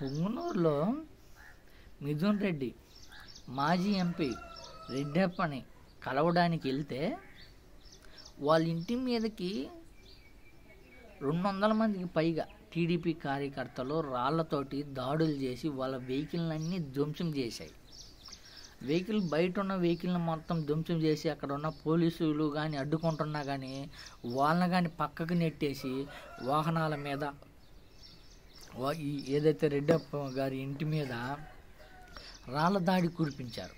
పుంగనూరులో మిథున్ రెడ్డి మాజీ ఎంపీ రెడ్డప్పని కలవడానికి వెళ్తే వాళ్ళ ఇంటి మీదకి 200 మందికి పైగా టీడీపీ కార్యకర్తలు రాళ్లతోటి దాడులు చేసి వాళ్ళ వెహికల్ని ధ్వంసం చేశాయి. వెహికల్ బయట ఉన్న వెహికల్ని మొత్తం ధ్వంసం చేసి అక్కడ ఉన్న పోలీసులు కానీ అడ్డుకుంటున్నా కానీ వాళ్ళని కానీ పక్కకు నెట్టేసి వాహనాల మీద ఏదైతే రెడ్డప్ప గారి ఇంటి మీద రాళ్ళ దాడి కురిపించారు.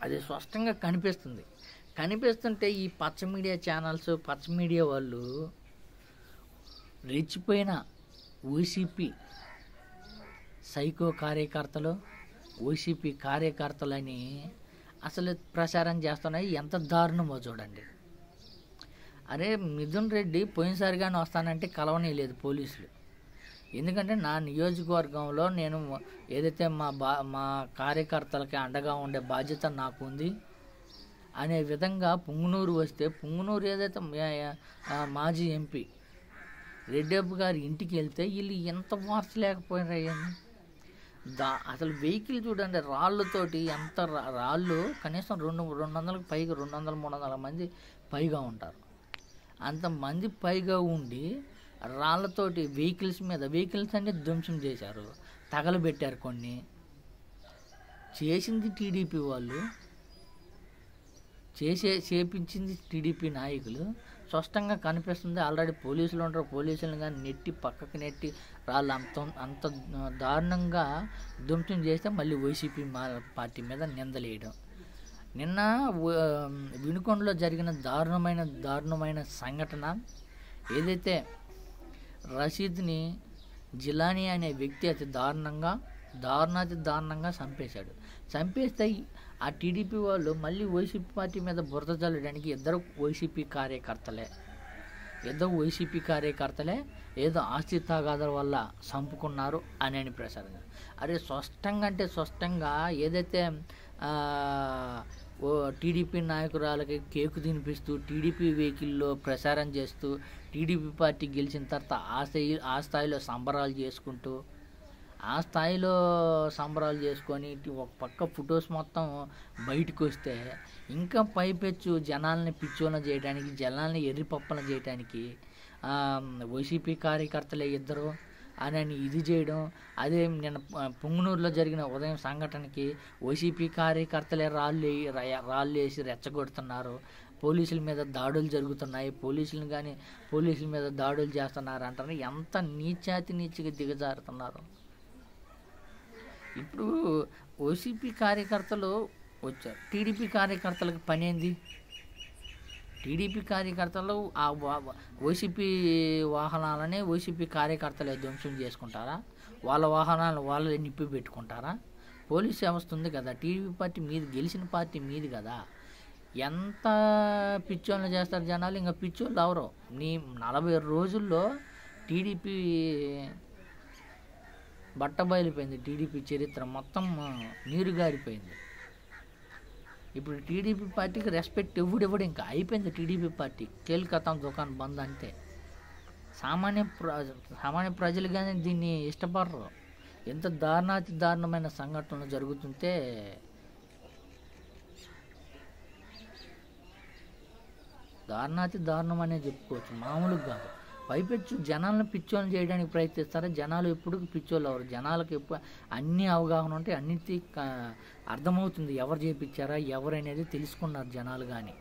అది స్పష్టంగా కనిపిస్తుంటే ఈ పచ్చ మీడియా ఛానల్స్ పచ్చ మీడియా వాళ్ళు రెచ్చిపోయిన వైసీపీ సైకో కార్యకర్తలు వైసీపీ కార్యకర్తలని అసలు ప్రచారం చేస్తున్నాయి. ఎంత దారుణమో చూడండి. అరే మిథున్ రెడ్డి పోయినసారిగానే వస్తానంటే కలవనే లేదు పోలీసులు. ఎందుకంటే నా నియోజకవర్గంలో నేను ఏదైతే మా కార్యకర్తలకి అండగా ఉండే బాధ్యత నాకు ఉంది అనే విధంగా పుంగనూరు వస్తే పుంగనూరు ఏదైతే మాజీ ఎంపీ రెడ్డప్ప గారి ఇంటికి వెళ్తే వీళ్ళు ఎంత మార్చలేకపోయినారయ్యండి. అసలు వెహికల్ చూడండి, రాళ్ళతోటి ఎంత రాళ్ళు కనీసం 200 పైగా 200-300 మంది పైగా ఉంటారు. అంతమంది పైగా ఉండి రాళ్ళతోటి వెహికల్స్ అన్ని ధ్వంసం చేశారు, తగలబెట్టారు. కొన్ని చేసింది టీడీపీ వాళ్ళు, చేపించింది టీడీపీ నాయకులు. స్పష్టంగా కనిపిస్తుంది. ఆల్రెడీ పోలీసులు ఉంటారు, పోలీసులను కానీ నెట్టి పక్కకు నెట్టి వాళ్ళు అంత దారుణంగా ధ్వంసం చేస్తే మళ్ళీ వైసీపీ పార్టీ మీద నిందలేయడం. నిన్న వినుకొండలో జరిగిన దారుణమైన సంఘటన ఏదైతే రషీద్ని జిలానీ అనే వ్యక్తి అతి దారుణంగా చంపేస్తే ఆ టీడీపీ వాళ్ళు మళ్ళీ వైసీపీ పార్టీ మీద బురద చల్లడానికి ఇద్దరు వైసీపీ కార్యకర్తలే ఏదో ఆస్తి తగాదాల వల్ల చంపుకున్నారు అని ప్రచారం. అరే స్పష్టంగా ఏదైతే టీడీపీ నాయకురాలకి కేకు తినిపిస్తూ టీడీపీ వెహికల్లో ప్రచారం చేస్తూ టీడీపీ పార్టీ గెలిచిన తర్వాత ఆ స్థాయిలో సంబరాలు చేసుకొని ఒక పక్క ఫొటోస్ మొత్తం బయటకు వస్తే ఇంకా పైపెచ్చు జనాల్ని పిచ్చోన చేయడానికి, జనాల్ని ఎర్రిపప్పన చేయడానికి వైసీపీ కార్యకర్తలే ఇద్దరు అని ఇది చేయడం. అదే నిన్న పుంగనూరులో జరిగిన ఉదయం సంఘటనకి వైసీపీ కార్యకర్తలే రాళ్ళు వేసి రెచ్చగొడుతున్నారు, పోలీసుల మీద దాడులు జరుగుతున్నాయి, పోలీసుల మీద దాడులు చేస్తున్నారు అంటారు. ఎంత నీచిగా దిగజారుతున్నారు. ఇప్పుడు వైసీపీ కార్యకర్తలు వచ్చారు, టీడీపీ కార్యకర్తలకు పని ఏంది? టీడీపీ కార్యకర్తలు ఆ వైసీపీ వాహనాలని వైసీపీ కార్యకర్తలే ధ్వంసం చేసుకుంటారా? వాళ్ళ వాహనాలను వాళ్ళే నిప్పి పెట్టుకుంటారా? పోలీస్ వ్యవస్థ ఉంది కదా, టీడీపీ పార్టీ మీది, గెలిచిన పార్టీ మీది కదా. ఎంత పిచ్చోళ్ళు చేస్తారు జనాలు. ఇంకా పిచ్చోళ్ళు ఎవరో 40 రోజుల్లో టీడీపీ బట్టబయలిపోయింది. టీడీపీ చరిత్ర మొత్తం నీరు గారిపోయింది. ఇప్పుడు టీడీపీ పార్టీకి రెస్పెక్ట్ ఇవ్వడు, ఇంకా అయిపోయింది. టీడీపీ పార్టీ కేల్కతా దుకాణం బంద్ అంతే. సామాన్య ప్రజలు కానీ దీన్ని ఇష్టపడరు. ఎంత దారుణమైన సంఘటనలు జరుగుతుంటే దారుణం అనే చెప్పుకోవచ్చు, మామూలుగా కాదు. పైపెచ్చు జనాలను పిచ్చోళ్ళు చేయడానికి ప్రయత్నిస్తారా? జనాలు ఎప్పుడు పిచ్చోళ్ళు అవరు. జనాలకు ఎప్పుడు అన్ని అవగాహన ఉంటే అన్నిటి అర్థమవుతుంది ఎవరు చేయించారా ఎవరు అనేది తెలుసుకున్నారు జనాలు. కానీ